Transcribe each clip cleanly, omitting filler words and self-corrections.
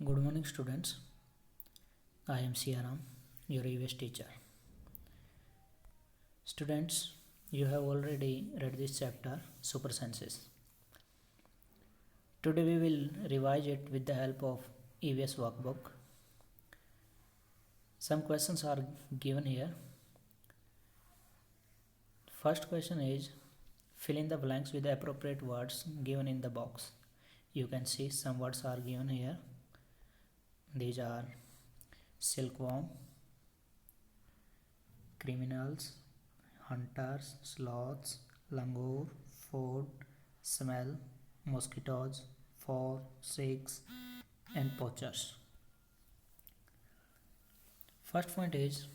Good morning, students. I am Siaram, your EVS teacher. Students, you have already read this chapter, Super Senses. Today we will revise it with the help of EVS workbook. Some questions are given here. First question is, fill in the blanks with the appropriate words given in the box. You can see some words are given here. These are silkworm, criminals, hunters, sloths, langur, food, smell, mosquitoes, 4, 6, and poachers. First point is,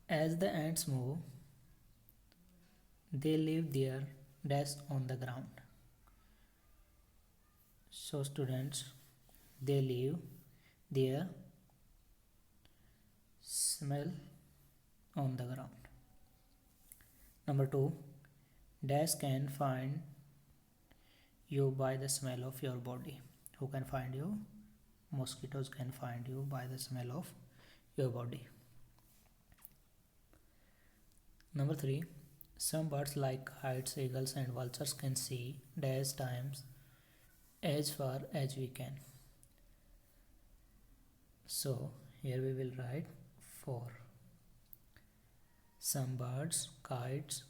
as the ants move, they leave their dash on the ground. So students, they leave their smell on the ground. Number 2, dash can find you by the smell of your body. Who can find you? Mosquitoes can find you by the smell of your body. Number 3, some birds like kites, eagles and vultures can see dash times as far as we can. So here we will write 4. Some birds, kites,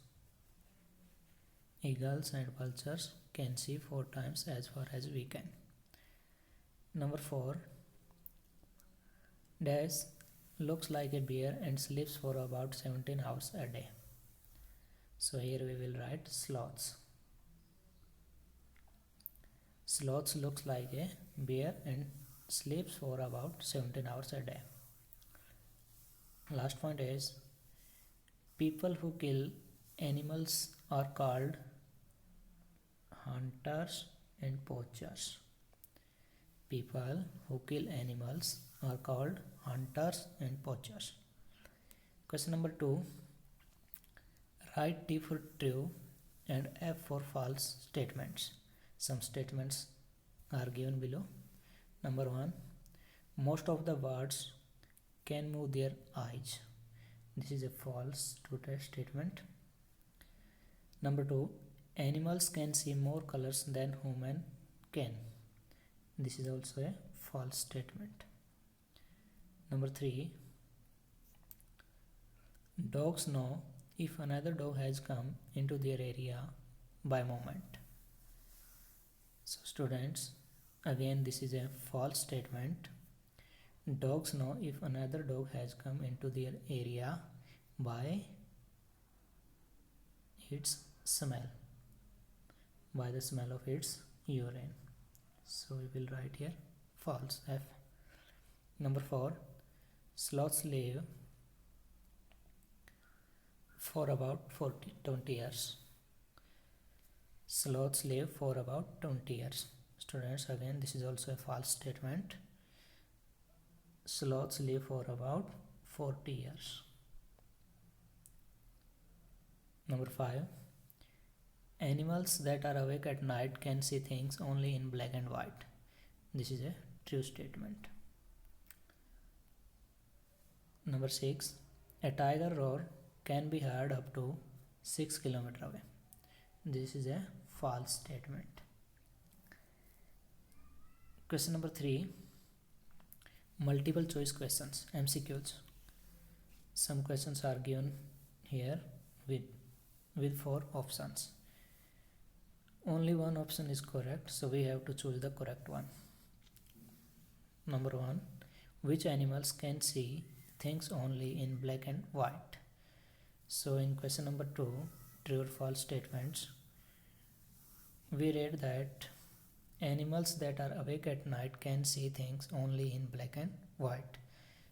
eagles and vultures can see 4 times as far as we can. Number 4, dash looks like a bear and sleeps for about 17 hours a day. So here we will write sloths. Sloths looks like a bear and sleeps for about 17 hours a day. Last point is, people who kill animals are called hunters and poachers. People who kill animals are called hunters and poachers. Question number 2, write T for true and F for false statements. Some statements are given below. Number 1, most of the birds can move their eyes. This is a false statement. Number 2, animals can see more colors than human can. This is also a false statement. Number 3, dogs know if another dog has come into their area by movement. So students, again this is a false statement. Dogs know if another dog has come into their area by its smell, by the smell of its urine. So we will write here false, F. Number 4, sloths live for about 20 years. Sloths live for about 20 years. Students, again this is also a false statement. Sloths live for about 40 years. Number 5, animals that are awake at night can see things only in black and white. This is a true statement. Number 6, a tiger roar can be heard up to 6 km away. This is a false statement. Question number 3, multiple choice questions, MCQs. Some questions are given here with 4 options. Only one option is correct, so we have to choose the correct one. Number 1, which animals can see things only in black and white? So in question number 2, true or false statements, we read that animals that are awake at night can see things only in black and white.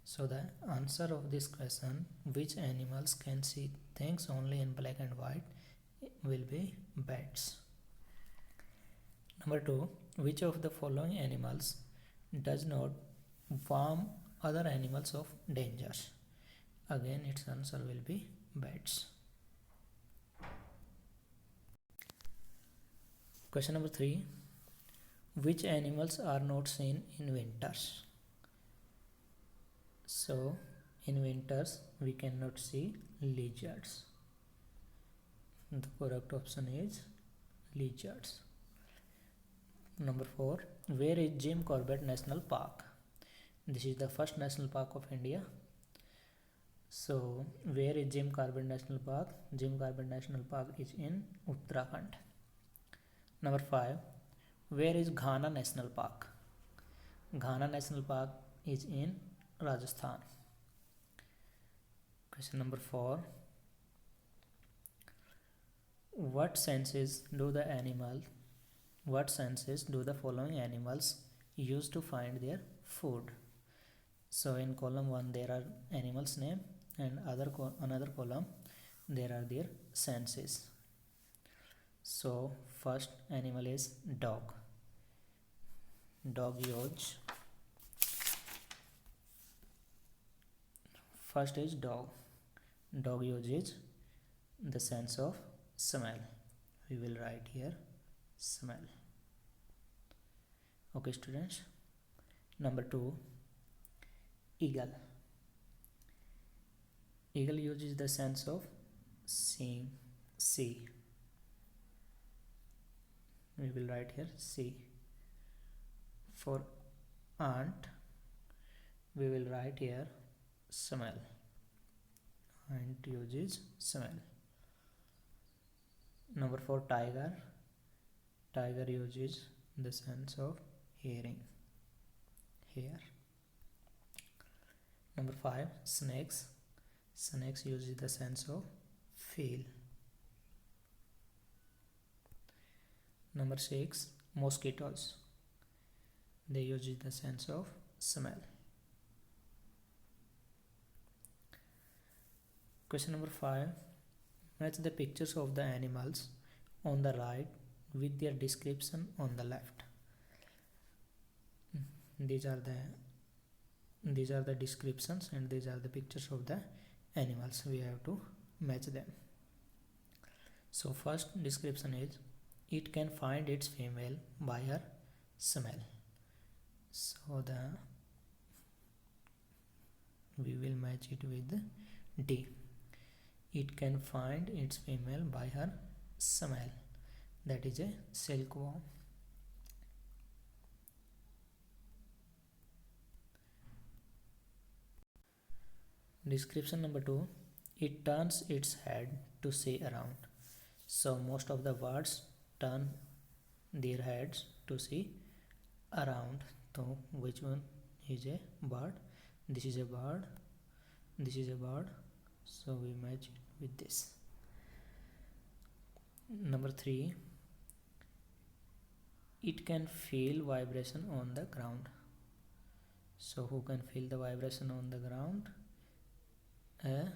So the answer of this question, which animals can see things only in black and white, will be bats. Number 2, which of the following animals does not warn other animals of dangers? Again its answer will be bats. Question number 3, Which animals are not seen in winters? So in winters we cannot see lizards. The correct option is lizards. Number 4. Where is Jim Corbett National Park? This is the first national park of India. So where is Jim Corbett National Park? Jim Corbett National Park is in Uttarakhand. Number 5. Where is Ghana National Park? Ghana National Park is in Rajasthan. Question number 4. What senses do the following animals use to find their food? So in column 1 there are animals name, and another column there are their senses. So first animal is dog. Dog use. First is dog. Dog uses the sense of smell. We will write here smell. Okay students. Number 2, eagle. Eagle uses the sense of seeing, see. We will write here see. For ant we will write here smell. Ant uses smell. Number 4, tiger. Tiger uses the sense of hearing, hear. Number 5, snakes. Snakes uses the sense of feel. Number 6, mosquitoes. They use the sense of smell. Question number 5. Match the pictures of the animals on the right with their description on the left. These are the descriptions and these are the pictures of the animals. We have to match them. So first description is, it can find its female by her smell. So we will match it with D. It can find its female by her smell. That is a silkworm. Description number 2. It turns its head to see around. So most of the birds turn their heads to see around. So which one is a bird? This is a bird. This is a bird. So we match it with this. Number 3. It can feel vibration on the ground. So who can feel the vibration on the ground? A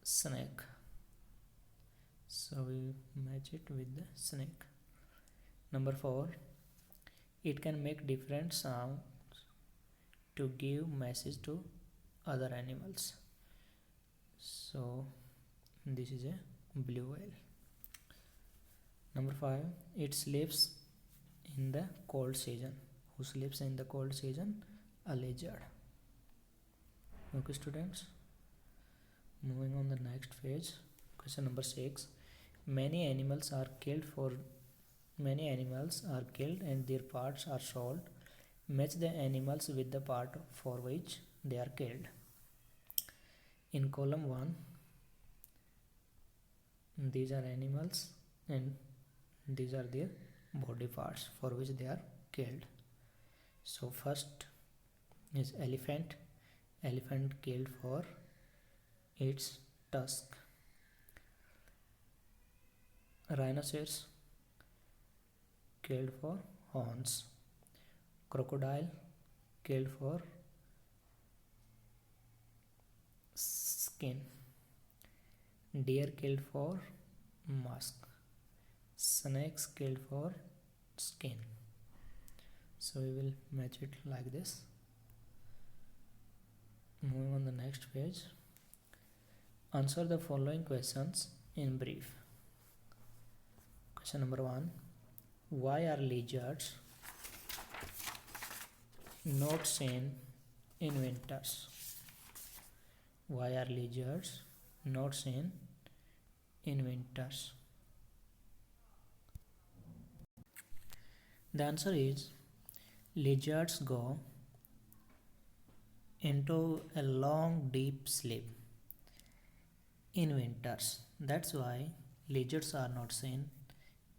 snake. So we match it with the snake. Number 4. It can make different sounds to give message to other animals. So this is a blue whale. Number 5. It sleeps in the cold season. Who sleeps in the cold season? A lizard. Okay students, moving on the next page. Question number 6. Many animals are killed and their parts are sold. Match the animals with the part for which they are killed. In column 1 these are animals and these are their body parts for which they are killed. So first is elephant. Elephant killed for its tusk. Rhinoceros killed for horns. Crocodile killed for skin. Deer killed for musk. Snakes killed for skin. So we will match it like this. Moving on the next page. Answer the following questions in brief. Question number 1. Why are lizards not seen in winters? Why are lizards not seen in winters? The answer is lizards go into a long deep sleep in winters. That's why lizards are not seen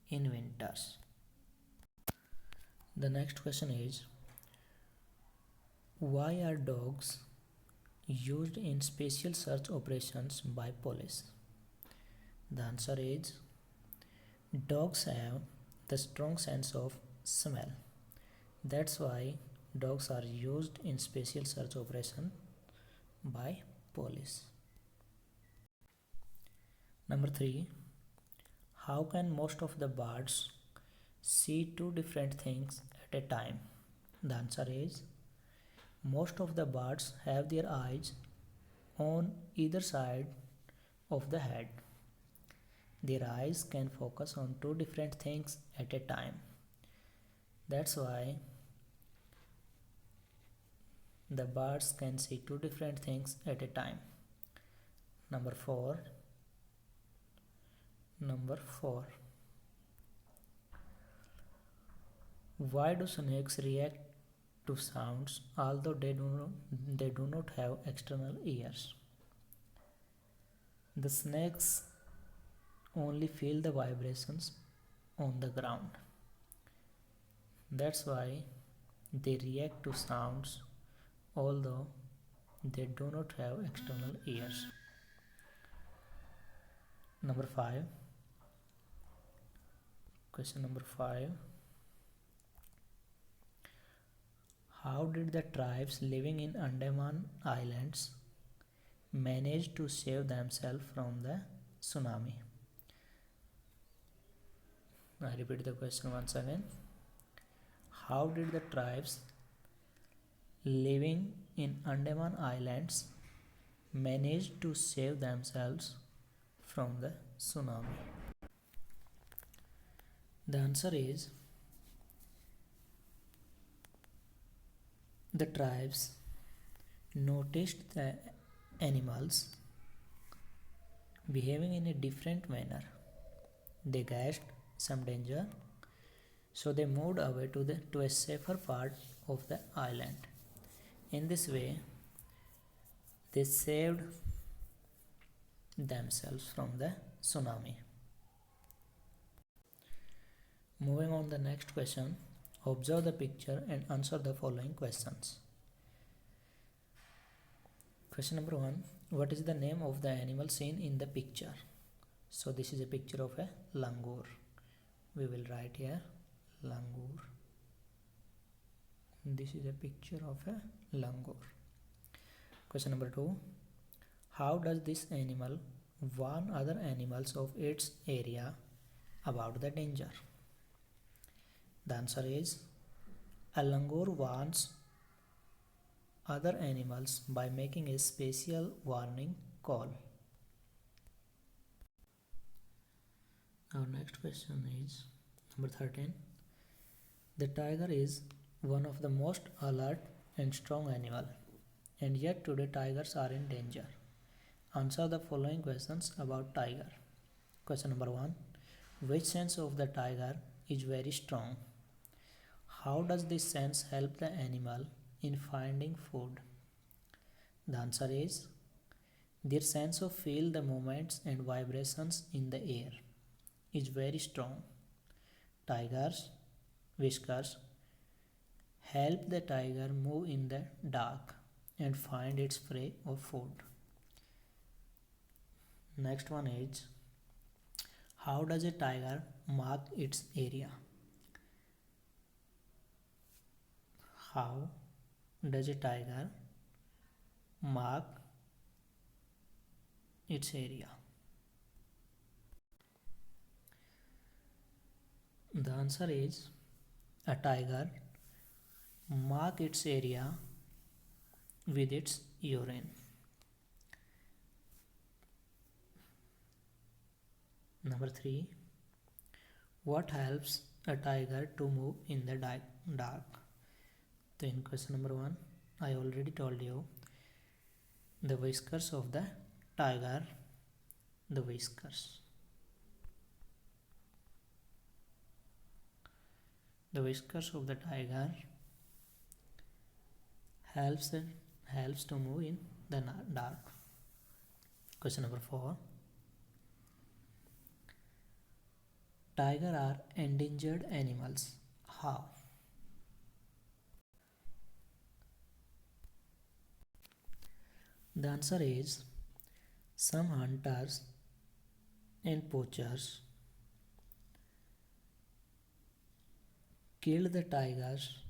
in winters. The next question is, why are dogs used in special search operations by police? The answer is, dogs have the strong sense of smell. That's why dogs are used in special search operation by police. Number 3. How can most of the birds see two different things at a time? The answer is, most of the birds have their eyes on either side of the head. Their eyes can focus on two different things at a time. That's why the birds can see two different things at a time. Number 4. Why do snakes react to sounds although they do not have external ears? The snakes only feel the vibrations on the ground. That's why they react to sounds although they do not have external ears. Number 5. Question number 5. How did the tribes living in Andaman Islands manage to save themselves from the tsunami? I repeat the question once again. How did the tribes living in Andaman Islands manage to save themselves from the tsunami? The answer is, the tribes noticed the animals behaving in a different manner. They guessed some danger, so they moved away to a safer part of the island. In this way, they saved themselves from the tsunami. Moving on the next question, observe the picture and answer the following questions. Question number 1. What is the name of the animal seen in the picture? So this is a picture of a langur. We will write here langur. This is a picture of a langur. Question number 2. How does this animal warn other animals of its area about the danger? The answer is, a langur warns other animals by making a special warning call. Our next question is number 13. The tiger is one of the most alert and strong animal, and yet today tigers are in danger. Answer the following questions about tiger. Question number 1. Which sense of the tiger is very strong? How does this sense help the animal in finding food? The answer is, their sense of feel the movements and vibrations in the air is very strong. Tiger's whiskers help the tiger move in the dark and find its prey or food. Next one is, how does a tiger mark its area? How does a tiger mark its area? The answer is, a tiger mark its area with its urine. Number 3. What helps a tiger to move in the dark? So in question number 1, I already told you the whiskers of the tiger. The whiskers of the tiger helps to move in the dark. Question number 4, tiger are endangered animals. How? The answer is some hunters and poachers killed the tigers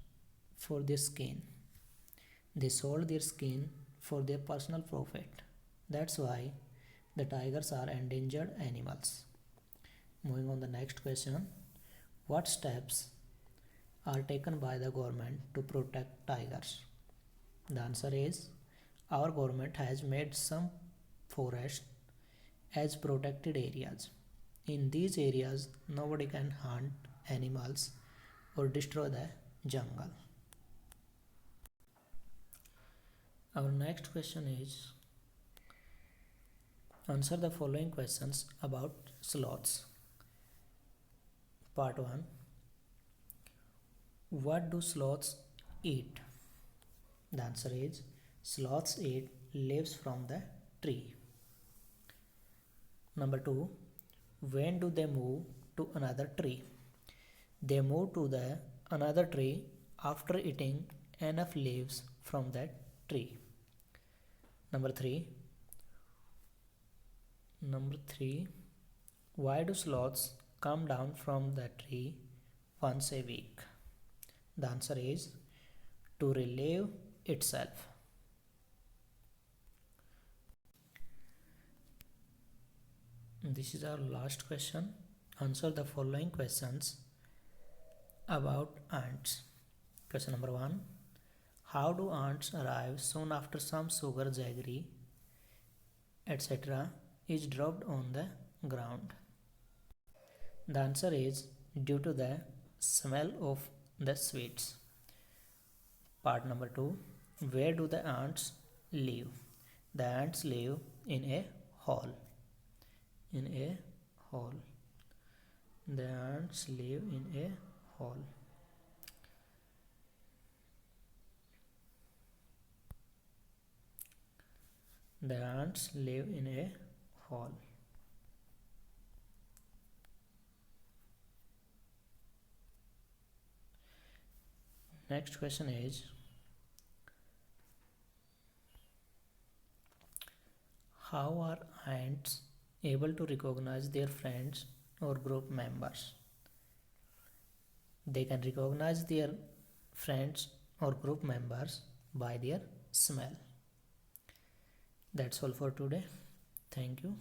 for their skin. They sold their skin for their personal profit. That's why the tigers are endangered animals. Moving on the next question. What steps are taken by the government to protect tigers? The answer is our government has made some forests as protected areas. In these areas, nobody can hunt animals or destroy the jungle. Our next question is answer the following questions about sloths. Part 1. What do sloths eat? The answer is sloths eat leaves from the tree. Number 2. When do they move to another tree? They move to the another tree after eating enough leaves from that tree. Number 3. Why do sloths come down from the tree once a week? The answer is to relieve itself. This is our last question. Answer the following questions about ants. Question number 1. How do ants arrive soon after some sugar, jaggery, etc. is dropped on the ground? The answer is due to the smell of the sweets. Part number 2. Where do the ants live? The ants live in a hole. In a hole. The ants live in a hole. The ants live in a hole. Next question is how are ants able to recognize their friends or group members? They can recognize their friends or group members by their smell. That's all for today. Thank you.